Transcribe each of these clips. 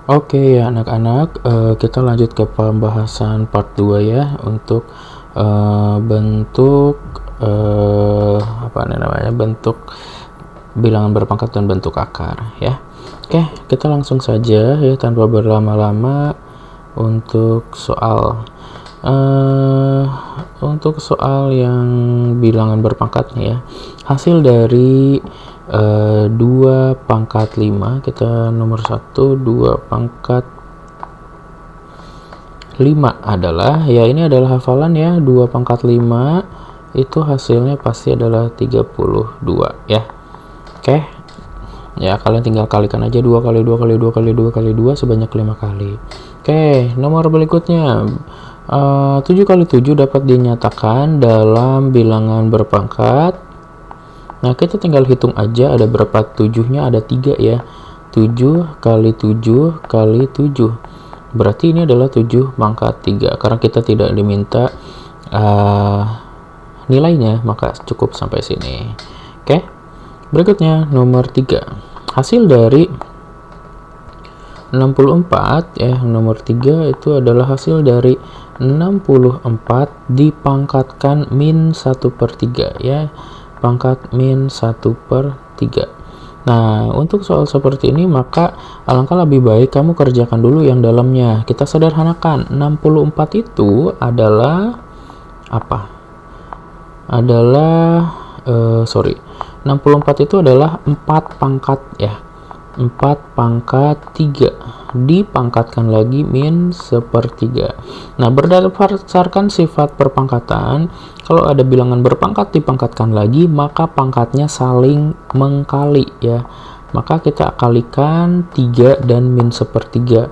Oke ya anak-anak, kita lanjut ke pembahasan part 2 ya untuk bentuk apa namanya, bentuk bilangan berpangkat dan bentuk akar ya. Oke, kita langsung saja ya tanpa berlama-lama untuk soal yang bilangan berpangkatnya ya. Hasil dari 2 pangkat 5, kita nomor 1, 2 pangkat 5 adalah, ya ini adalah hafalan ya, 2 pangkat 5 itu hasilnya pasti adalah 32 ya. Oke ya, kalian tinggal kalikan aja 2 kali 2 kali 2 kali 2 kali 2 sebanyak 5 kali. Oke, nomor berikutnya 7 kali 7 dapat dinyatakan dalam bilangan berpangkat. Nah, kita tinggal hitung aja ada berapa 7-nya, ada 3 ya. 7 kali 7 kali 7. Berarti ini adalah 7 pangkat 3. Karena kita tidak diminta nilainya, maka cukup sampai sini. Oke. Berikutnya nomor 3. Hasil dari 64 ya, nomor 3 itu adalah hasil dari 64 dipangkatkan min 1/3 ya. Pangkat min 1/3. Nah, untuk soal seperti ini maka alangkah lebih baik kamu kerjakan dulu yang dalamnya. Kita sederhanakan, 64 itu adalah apa? Adalah 64 itu adalah 4 pangkat ya. 4 pangkat 3 dipangkatkan lagi min 1/3. Nah, berdasarkan sifat perpangkatan, kalau ada bilangan berpangkat dipangkatkan lagi, maka pangkatnya saling mengkali ya. Maka kita kalikan 3 dan min 1/3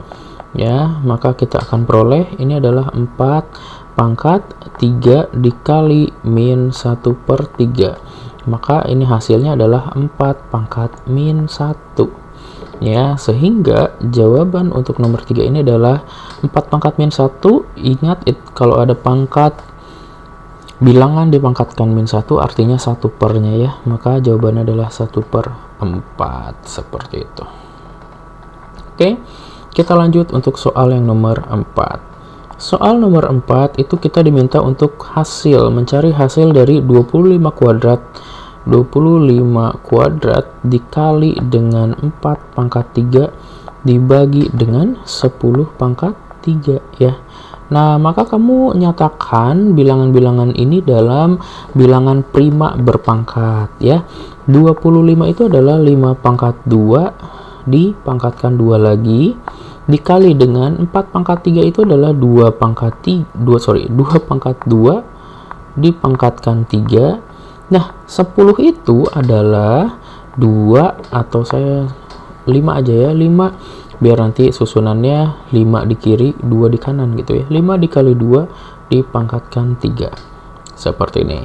ya. Maka kita akan peroleh ini adalah 4 pangkat 3 dikali min 1/3. Maka ini hasilnya adalah 4 pangkat min 1 ya, sehingga jawaban untuk nomor 3 ini adalah 4 pangkat min 1. Ingat kalau ada pangkat bilangan dipangkatkan min 1 artinya 1/nya ya, maka jawabannya adalah 1/4 seperti itu. Oke, kita lanjut untuk soal yang nomor 4. Soal nomor 4 itu kita diminta untuk mencari hasil dari 25 kuadrat dikali dengan 4 pangkat 3 dibagi dengan 10 pangkat 3 ya. Nah, maka kamu nyatakan bilangan-bilangan ini dalam bilangan prima berpangkat ya. 25 itu adalah 5 pangkat 2 dipangkatkan 2 lagi dikali dengan 4 pangkat 3 itu adalah 2 pangkat 2 dipangkatkan 3. Nah, 10 itu adalah 2 atau saya 5 aja ya, 5 biar nanti susunannya 5 di kiri 2 di kanan gitu ya. 5 dikali 2 dipangkatkan 3 seperti ini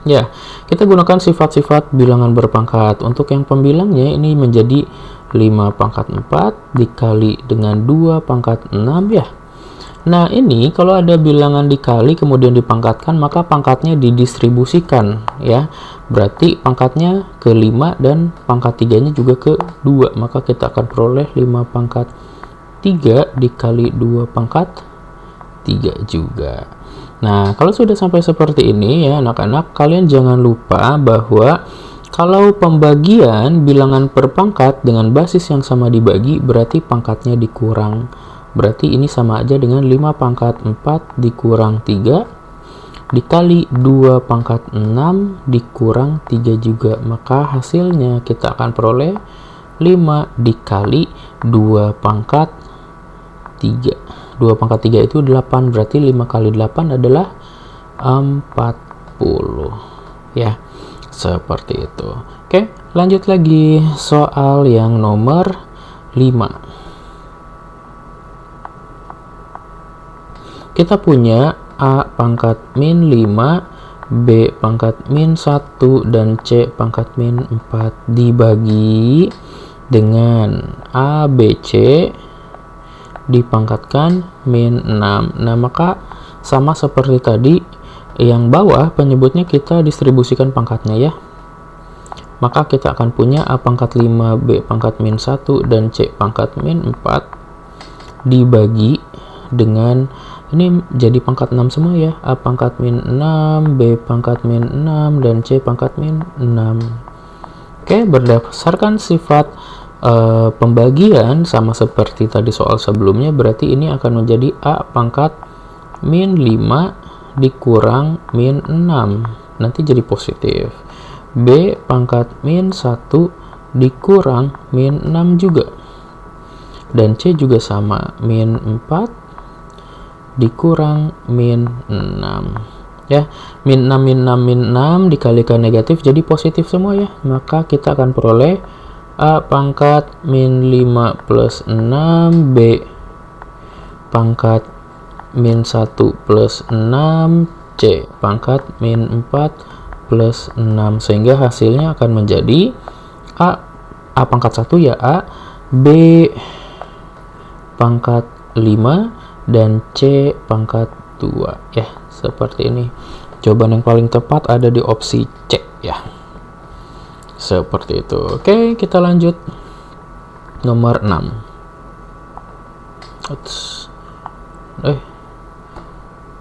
ya. Kita gunakan sifat-sifat bilangan berpangkat. Untuk yang pembilangnya ini menjadi 5 pangkat 4 dikali dengan 2 pangkat 6 ya. Nah, ini kalau ada bilangan dikali kemudian dipangkatkan, maka pangkatnya didistribusikan ya. Berarti pangkatnya ke 5 dan pangkat 3-nya juga ke 2. Maka kita akan peroleh 5 pangkat 3 dikali 2 pangkat 3 juga. Nah, kalau sudah sampai seperti ini ya anak-anak, kalian jangan lupa bahwa kalau pembagian bilangan per pangkat dengan basis yang sama dibagi, berarti pangkatnya dikurang. Berarti ini sama aja dengan 5 pangkat 4 dikurang 3 dikali 2 pangkat 6 dikurang 3 juga. Maka hasilnya kita akan peroleh 5 dikali 2 pangkat 3. 2 pangkat 3 itu 8, berarti 5 kali 8 adalah 40 ya. Seperti itu. Oke, lanjut lagi soal yang nomor 5. Kita punya A pangkat min 5, B pangkat min 1, dan C pangkat min 4 dibagi dengan A, B, C dipangkatkan min 6. Nah, maka sama seperti tadi, yang bawah penyebutnya kita distribusikan pangkatnya ya. maka kita akan punya A pangkat 5, B pangkat min 1, dan C pangkat min 4 dibagi dengan, ini jadi pangkat 6 semua ya, A pangkat min 6, B pangkat min 6, dan C pangkat min 6. Oke, berdasarkan sifat pembagian sama seperti tadi soal sebelumnya, berarti ini akan menjadi A pangkat min 5 dikurang min 6, nanti jadi positif. B pangkat min 1 dikurang min 6 juga, dan C juga sama, min 4 dikurang min 6 ya. Min 6 min 6 min 6 dikalikan negatif jadi positif semua ya, maka kita akan peroleh A pangkat min 5 plus 6, B pangkat min 1 plus 6, C pangkat min 4 plus 6, sehingga hasilnya akan menjadi A pangkat 1 ya A, B pangkat 5, dan C pangkat 2 ya, seperti ini. Jawaban yang paling tepat ada di opsi C ya, seperti itu. Oke, kita lanjut nomor 6.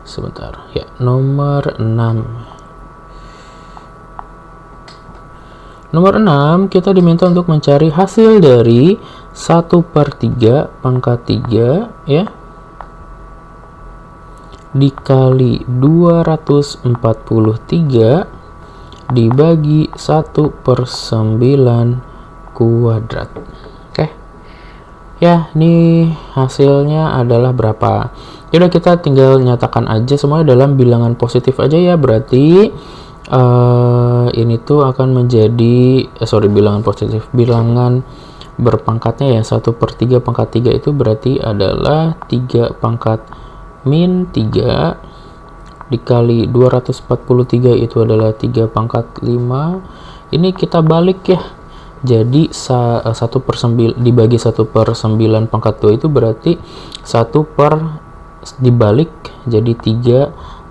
Sebentar ya, nomor 6. Nomor 6 kita diminta untuk mencari hasil dari 1/3 pangkat 3 ya dikali 243 dibagi 1/9 kuadrat. Oke. Ya, ini hasilnya adalah berapa? Yaudah, kita tinggal nyatakan aja semuanya dalam bilangan positif aja ya. Berarti ini tuh akan menjadi bilangan positif, bilangan berpangkatnya ya, 1/3 pangkat 3 itu berarti adalah 3 pangkat min 3 dikali 243 itu /3 pangkat 5. Ini kita balik ya, jadi 1/9 dibagi 1/9 pangkat 2 itu berarti 1 dibalik jadi 3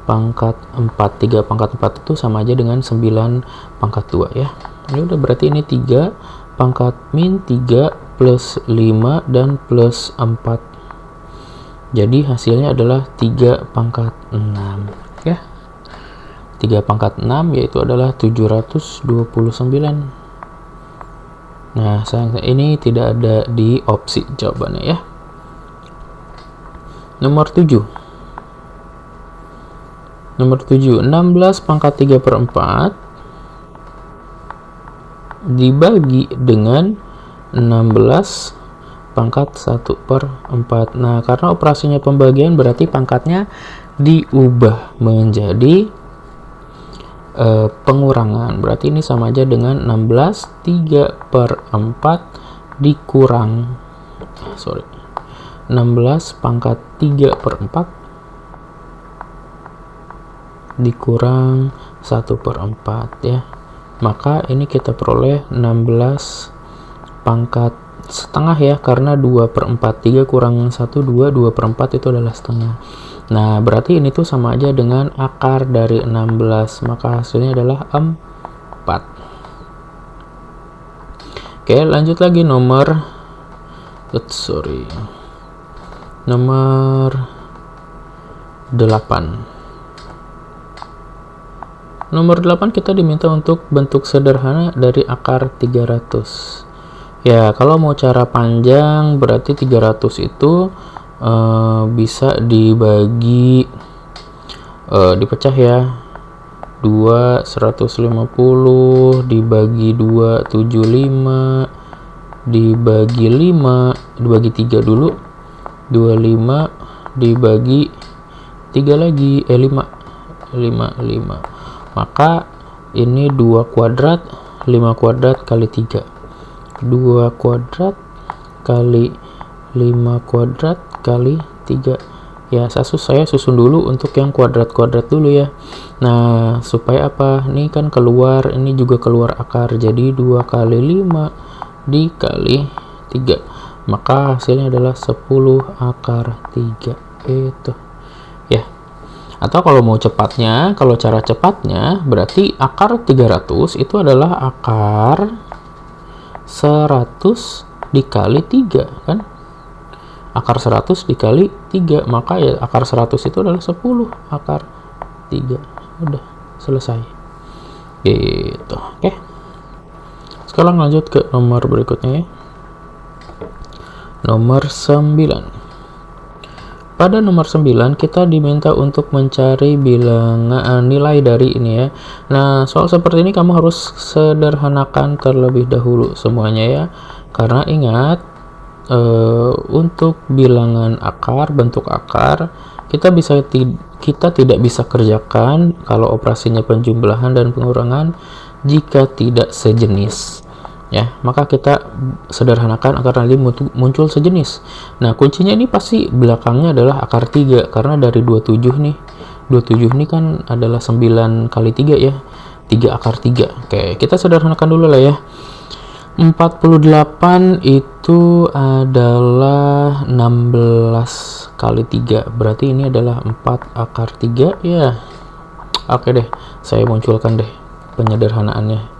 pangkat 4. 3 pangkat 4 itu sama aja dengan 9 pangkat 2 ya. Ini udah, berarti ini 3 pangkat min 3 plus 5 dan plus 4. Jadi hasilnya adalah 3 pangkat 6 ya. 3 pangkat 6 yaitu adalah 729. Nah, ini tidak ada di opsi jawabannya ya. Nomor 7. Nomor 7, 16 pangkat 3/4 dibagi dengan 16 pangkat 1/4. Nah, karena operasinya pembagian berarti pangkatnya diubah menjadi pengurangan. Berarti ini sama aja dengan 16 3/4 dikurang 16 pangkat 3/4 dikurang 1/4 ya. Maka ini kita peroleh 16 pangkat setengah ya, karena 2/4, 3 kurang 1 2, 2/4 itu adalah setengah. Nah, berarti ini tuh sama aja dengan akar dari 16, maka hasilnya adalah 4. Oke, lanjut lagi nomor nomor 8. Nomor 8 kita diminta untuk bentuk sederhana dari akar 300. Ya, kalau mau cara panjang berarti 300 itu bisa dibagi dipecah ya. 2 150 dibagi 2 75 dibagi 5 dibagi 3 dulu 25 dibagi 3 lagi 5 maka ini 2 kuadrat 5 kuadrat kali 3 2 kuadrat kali 5 kuadrat kali 3 ya. Saya susun dulu untuk yang kuadrat-kuadrat dulu ya. Nah, supaya apa, ini kan keluar, ini juga keluar akar, jadi 2 kali 5 dikali 3, maka hasilnya adalah 10 akar 3 itu ya. Atau kalau mau cepatnya, kalau cara cepatnya berarti akar 300 itu adalah akar 100 dikali 3 kan? Akar 100 dikali 3, maka ya akar 100 itu adalah 10 akar 3. Udah selesai. Gitu. Oke. Sekarang lanjut ke nomor berikutnya ya. Nomor 9. Pada nomor 9 kita diminta untuk mencari bilangan nilai dari ini ya. Nah, soal seperti ini kamu harus sederhanakan terlebih dahulu semuanya ya. Karena ingat, untuk bilangan akar, bentuk akar, kita tidak bisa kerjakan kalau operasinya penjumlahan dan pengurangan jika tidak sejenis. Ya, maka kita sederhanakan akar nanti muncul sejenis. Nah, kuncinya ini pasti belakangnya adalah akar 3 karena dari 27 nih. 27 ini kan adalah 9 kali 3 ya. 3 akar 3. Oke, kita sederhanakan dulu lah ya. 48 itu adalah 16 kali 3. Berarti ini adalah 4 akar 3 ya. Oke deh, saya munculkan deh penyederhanaannya.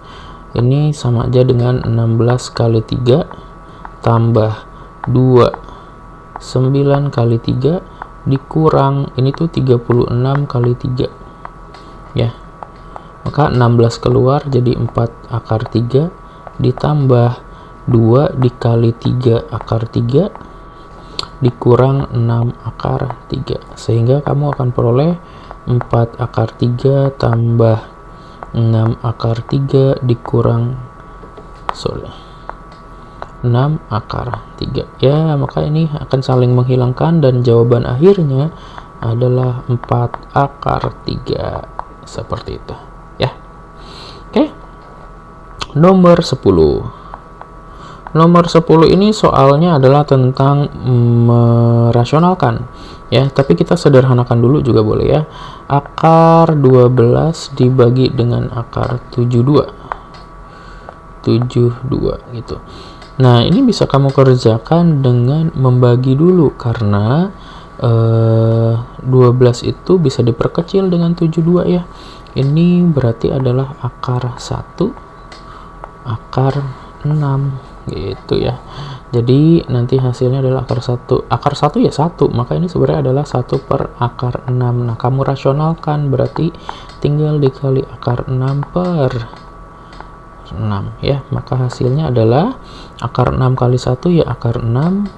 Ini sama aja dengan 16 kali 3 tambah 2 9 kali 3 dikurang ini tuh 36 kali 3 ya. Maka 16 keluar jadi 4 akar 3 ditambah 2 dikali 3 akar 3 dikurang 6 akar 3, sehingga kamu akan peroleh 4 akar 3 tambah 6 akar 3 dikurang 6 akar 3 ya. Maka ini akan saling menghilangkan dan jawaban akhirnya adalah 4 akar 3 seperti itu ya. Oke, nomor 10. Nomor 10 ini soalnya adalah tentang merasionalkan ya, tapi kita sederhanakan dulu juga boleh ya. Akar 12 dibagi dengan akar 72 gitu. Nah, ini bisa kamu kerjakan dengan membagi dulu karena 12 itu bisa diperkecil dengan 72 ya. Ini berarti adalah akar 1 akar 6 gitu ya. Jadi nanti hasilnya adalah akar 1 ya 1, maka ini sebenarnya adalah 1 per akar 6. Nah, kamu rasionalkan berarti tinggal dikali akar 6 per 6 ya. Maka hasilnya adalah akar 6 kali 1 ya akar 6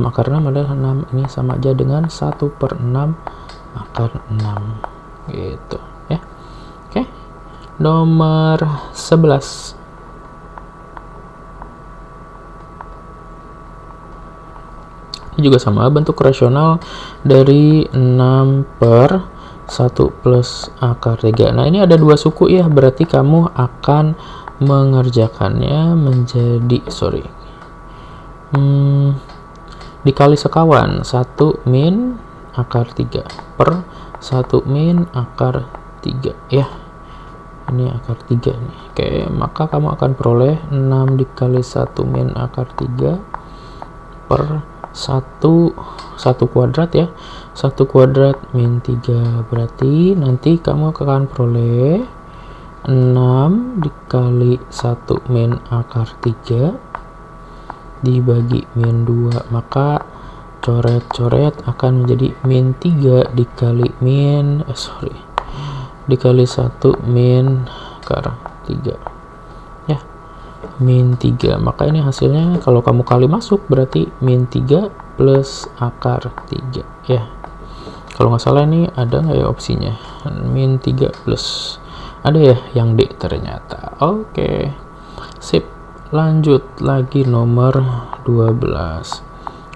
akar 6 adalah 6. Ini sama aja dengan 1 per 6 akar 6 gitu ya. Oke, nomor 11. Juga sama, bentuk rasional dari 6 per 1 plus akar 3. Nah, ini ada 2 suku ya, berarti kamu akan mengerjakannya menjadi dikali sekawan 1 min akar 3 per 1 min akar 3 ya. Ini akar 3 nih. Oke, maka kamu akan peroleh 6 dikali 1 min akar 3 per 1 kuadrat ya. 1 kuadrat min 3, berarti nanti kamu akan peroleh 6 dikali 1 min akar 3 dibagi min 2, maka coret-coret akan menjadi min 3 dikali dikali 1 min akar 3 ya, min 3. Maka ini hasilnya kalau kamu kali masuk berarti min 3 plus akar 3 ya. Kalau nggak salah ini ada nggak ya opsinya min 3 plus, ada ya yang D ternyata. Oke, sip. Lanjut lagi nomor 12.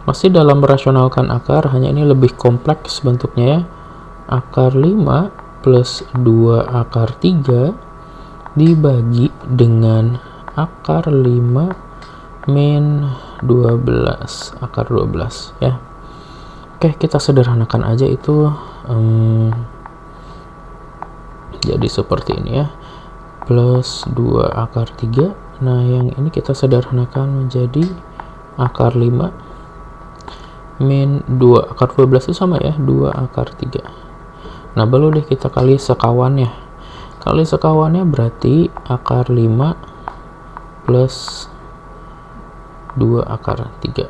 Masih dalam merasionalkan akar, hanya ini lebih kompleks bentuknya ya. Akar 5 plus 2 akar 3 dibagi dengan akar 5 min 12 akar 12 ya. Oke, kita sederhanakan aja itu jadi seperti ini ya, plus 2 akar 3. Nah, yang ini kita sederhanakan menjadi akar 5 min 2 akar 12 itu sama ya, 2 akar 3. Nah, baru deh kita kali sekawannya. Kali sekawannya berarti akar 5 plus 2 akar 3.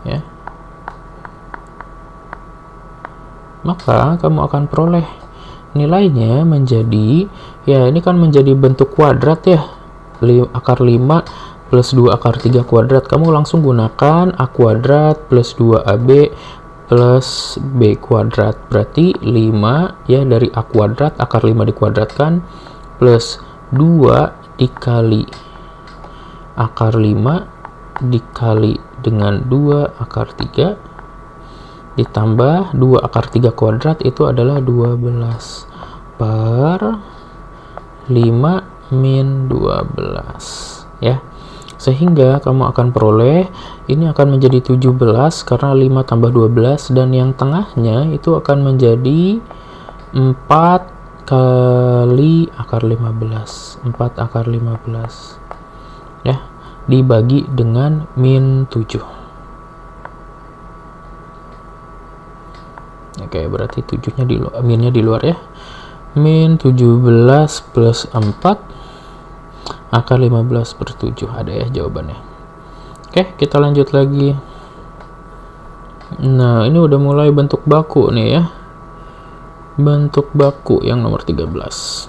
Ya. Maka kamu akan peroleh nilainya menjadi, ya ini kan menjadi bentuk kuadrat ya. Akar 5 plus 2 akar 3 kuadrat. Kamu langsung gunakan A kuadrat plus 2AB plus B kuadrat. Berarti 5 ya, dari A kuadrat, akar 5 dikuadratkan, plus 2 dikali akar 5 dikali dengan 2 akar 3 ditambah 2 akar 3 kuadrat, itu adalah 12 per 5 min 12 ya. Sehingga kamu akan peroleh ini akan menjadi 17 karena 5 tambah 12, dan yang tengahnya itu akan menjadi 4 kali akar 15. 4 akar 15 ya, dibagi dengan min 7. Oke, berarti 7-nya di luar, minnya di luar ya. Min 17 plus 4 akar 15 per 7, ada ya jawabannya. Oke, kita lanjut lagi. Nah, ini udah mulai bentuk baku nih ya. Bentuk baku yang nomor 13.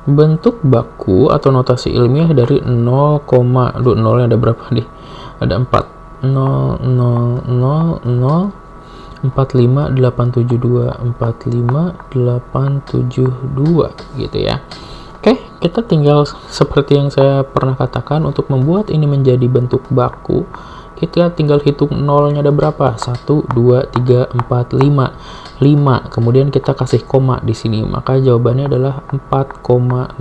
Bentuk baku atau notasi ilmiah dari 0,0 ada berapa nih? Ada 4. 0, 0, 0, 0, 45, 872, 45, 872 gitu ya. Oke, kita tinggal seperti yang saya pernah katakan, untuk membuat ini menjadi bentuk baku, kita tinggal hitung nolnya ada berapa? 1, 2, 3, 4, 5. 5. Kemudian kita kasih koma di sini. Maka jawabannya adalah 4,5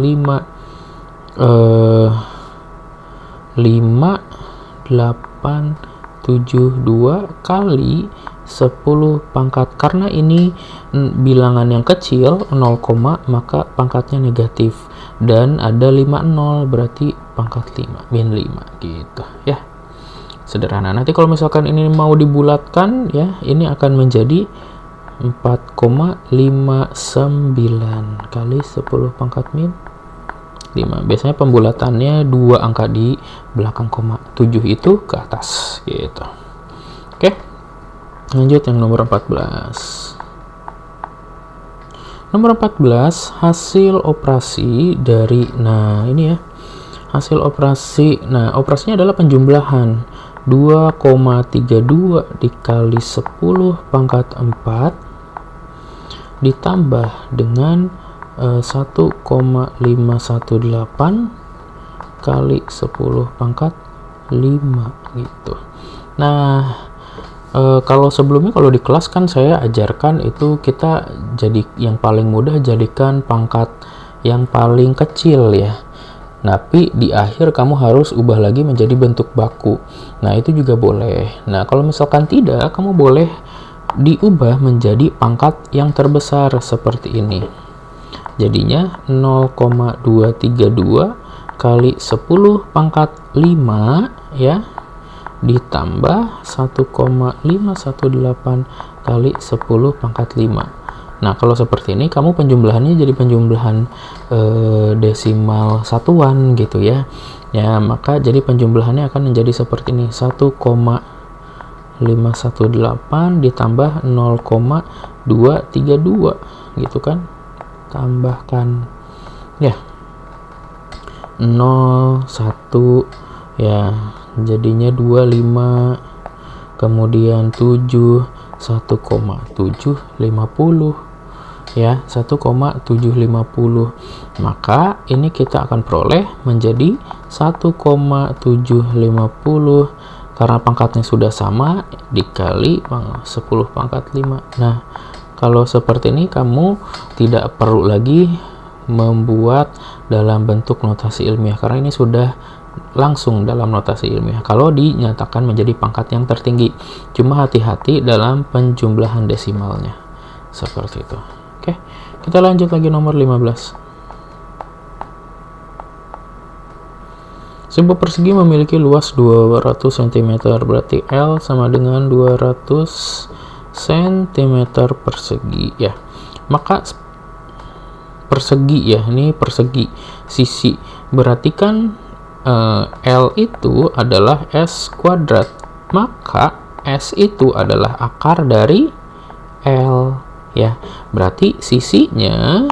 5872 kali 10 pangkat. Karena ini bilangan yang kecil 0, maka pangkatnya negatif, dan ada 50 berarti pangkat 5 min 5 gitu ya. Sederhana. Nanti kalau misalkan ini mau dibulatkan ya, ini akan menjadi 4,59 kali 10 pangkat min 5. Biasanya pembulatannya 2 angka di belakang koma, 7 itu ke atas gitu. Oke, lanjut yang nomor 14. Nomor 14, hasil operasi dari, nah ini ya, hasil operasi. Nah, operasinya adalah penjumlahan 2,32 dikali 10 pangkat 4 ditambah dengan 1,518 kali 10 pangkat 5 gitu. Nah, kalau sebelumnya, kalau di kelas kan saya ajarkan itu kita jadi yang paling mudah jadikan pangkat yang paling kecil ya. Tapi di akhir kamu harus ubah lagi menjadi bentuk baku. Nah, itu juga boleh. Nah, kalau misalkan tidak, kamu boleh diubah menjadi pangkat yang terbesar seperti ini. Jadinya 0,232 kali 10 pangkat 5 ya, ditambah 1,518 kali 10 pangkat 5. Nah, kalau seperti ini kamu penjumlahannya jadi penjumlahan desimal satuan gitu ya. Ya, maka jadi penjumlahannya akan menjadi seperti ini. 1,518 ditambah 0,232 gitu kan. Tambahkan ya 01 ya, jadinya 25, kemudian 7, 1,750 ya, 1,750. Maka ini kita akan peroleh menjadi 1,750 karena pangkatnya sudah sama dikali 10 pangkat 5. Nah, kalau seperti ini kamu tidak perlu lagi membuat dalam bentuk notasi ilmiah karena ini sudah langsung dalam notasi ilmiah kalau dinyatakan menjadi pangkat yang tertinggi. Cuma hati-hati dalam penjumlahan desimalnya seperti itu. Oke, kita lanjut lagi nomor 15. Sebuah persegi memiliki luas 200 cm, berarti L sama dengan 200 cm persegi ya. Maka persegi ya, ini persegi sisi, berarti kan L itu adalah S kuadrat, maka S itu adalah akar dari L ya, berarti sisinya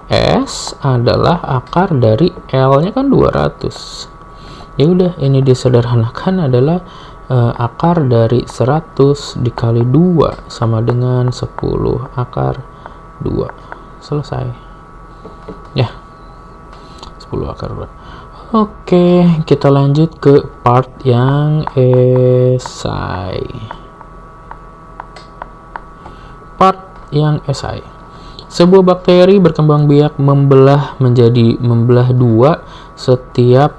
S adalah akar dari L nya kan 200. Ya udah, ini disederhanakan adalah akar dari 100 dikali 2 sama dengan 10 akar 2. Selesai ya, 10 akar 2. Oke, kita lanjut ke part yang esai. Part yang esai. Sebuah bakteri berkembang biak membelah dua setiap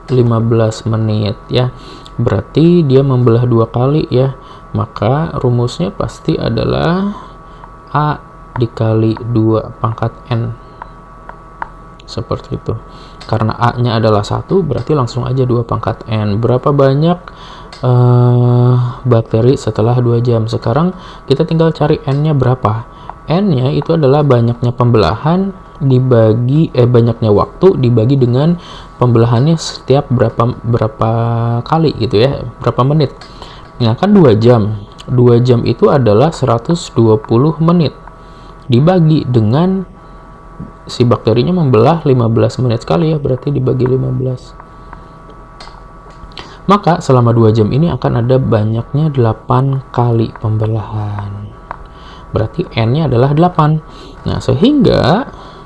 15 menit ya. Berarti dia membelah 2 kali ya. Maka rumusnya pasti adalah A dikali 2 pangkat N. Seperti itu. Karena A-nya adalah 1, berarti langsung aja 2 pangkat N. Berapa banyak bakteri setelah 2 jam? Sekarang kita tinggal cari N-nya berapa. N-nya itu adalah banyaknya pembelahan dibagi banyaknya waktu dibagi dengan pembelahannya setiap berapa kali gitu ya, berapa menit. Nah, kan 2 jam. 2 jam itu adalah 120 menit dibagi dengan si bakterinya membelah 15 menit sekali ya, berarti dibagi 15. Maka selama 2 jam ini akan ada banyaknya 8 kali pembelahan. Berarti N-nya adalah 8. Nah, sehingga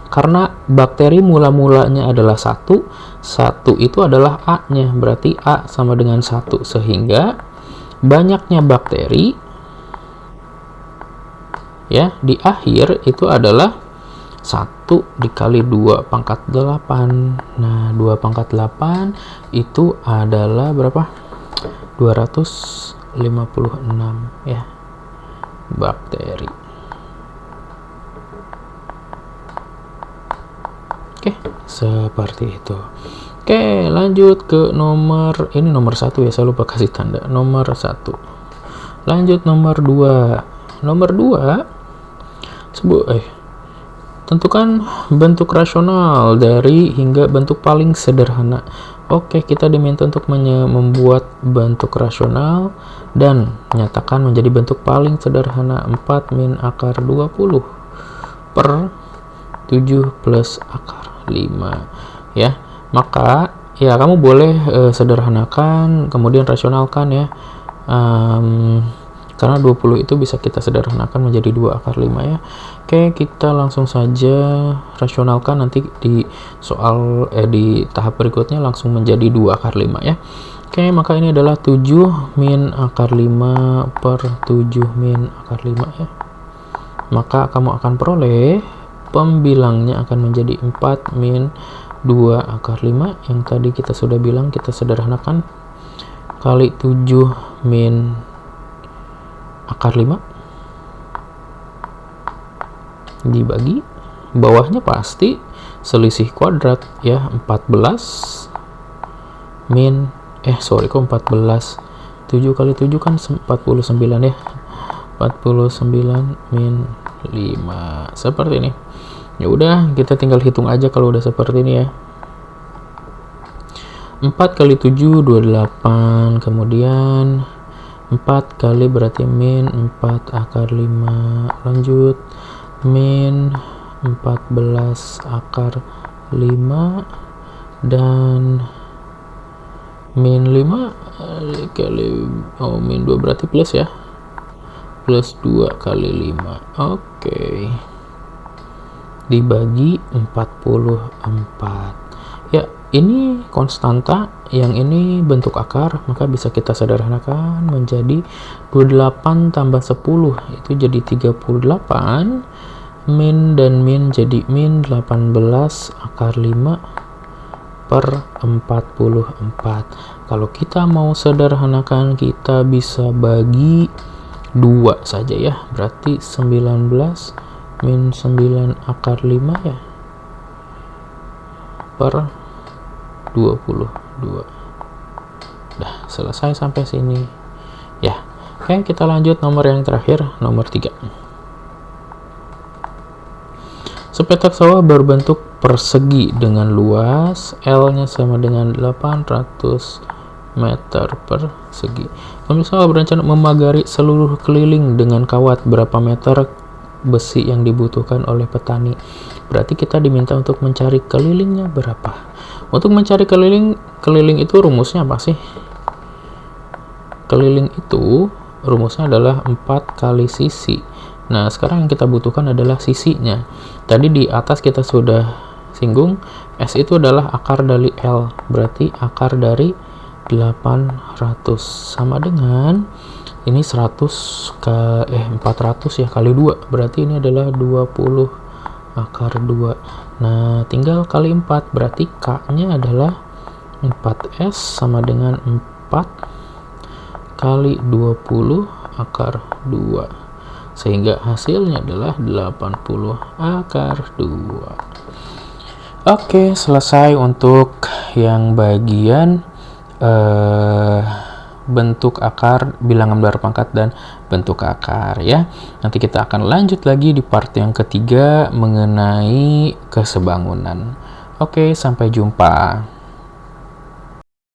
karena bakteri mula-mulanya adalah 1 itu adalah A-nya, berarti A sama dengan 1, sehingga banyaknya bakteri ya di akhir itu adalah 1 dikali 2 pangkat 8. Nah, 2 pangkat 8 itu adalah berapa? 256 ya, bakteri. Oke, seperti itu. Oke, lanjut ke nomor, ini nomor 1 ya, saya lupa kasih tanda. Nomor 1. Lanjut nomor 2. Nomor 2, tentukan bentuk rasional dari hingga bentuk paling sederhana. Oke, kita diminta untuk membuat bentuk rasional dan nyatakan menjadi bentuk paling sederhana 4 min akar 20 per 7 plus akar 5 ya. Maka ya kamu boleh sederhanakan kemudian rasionalkan ya, karena 20 itu bisa kita sederhanakan menjadi 2 akar 5 ya. Oke, kita langsung saja rasionalkan, nanti di soal di tahap berikutnya langsung menjadi 2 akar 5 ya. Oke, maka ini adalah 7 min akar 5 per 7 min akar 5 ya. Maka kamu akan peroleh pembilangnya akan menjadi 4 min 2 akar 5 yang tadi kita sudah bilang kita sederhanakan, kali 7 min akar 5 dibagi bawahnya pasti selisih kuadrat ya, 14 min kok 14, 7 kali 7 kan 49 ya, 49 min 5 seperti ini. Ya udah, kita tinggal hitung aja kalau udah seperti ini ya. 4 kali 7 28, kemudian 4 kali berarti min 4 akar 5, lanjut min 14 akar 5 dan min 5 kali min 2 berarti plus ya, plus 2 kali 5. Oke, dibagi 44 ya. Ini konstanta, yang ini bentuk akar, maka bisa kita sederhanakan menjadi 28 tambah 10 itu jadi 38, min dan min jadi min 18 akar 5 per 44. Kalau kita mau sederhanakan kita bisa bagi 2 saja ya, berarti 19 min 9 akar 5 ya per 22. Dah selesai sampai sini ya. Oke, kita lanjut nomor yang terakhir, nomor 3. Sepetak sawah berbentuk persegi dengan luas L-nya sama dengan 800 meter persegi. Pemilik sawah berencana memagari seluruh keliling dengan kawat. Berapa meter besi yang dibutuhkan oleh petani? Berarti kita diminta untuk mencari kelilingnya berapa. Untuk mencari keliling itu rumusnya apa sih? Keliling itu rumusnya adalah 4 kali sisi. Nah, sekarang yang kita butuhkan adalah sisinya. Tadi di atas kita sudah singgung, S itu adalah akar dari L. Berarti akar dari 800 sama dengan ini 400 ya kali 2. Berarti ini adalah 20 akar 2. Nah, tinggal kali 4. Berarti K-nya adalah 4S sama dengan 4 kali 20 akar 2. Sehingga hasilnya adalah 80 akar 2. Oke, selesai untuk yang bagian bentuk akar, bilangan berpangkat, dan bentuk akar ya. Nanti kita akan lanjut lagi di part yang ketiga mengenai kesebangunan. Oke, sampai jumpa.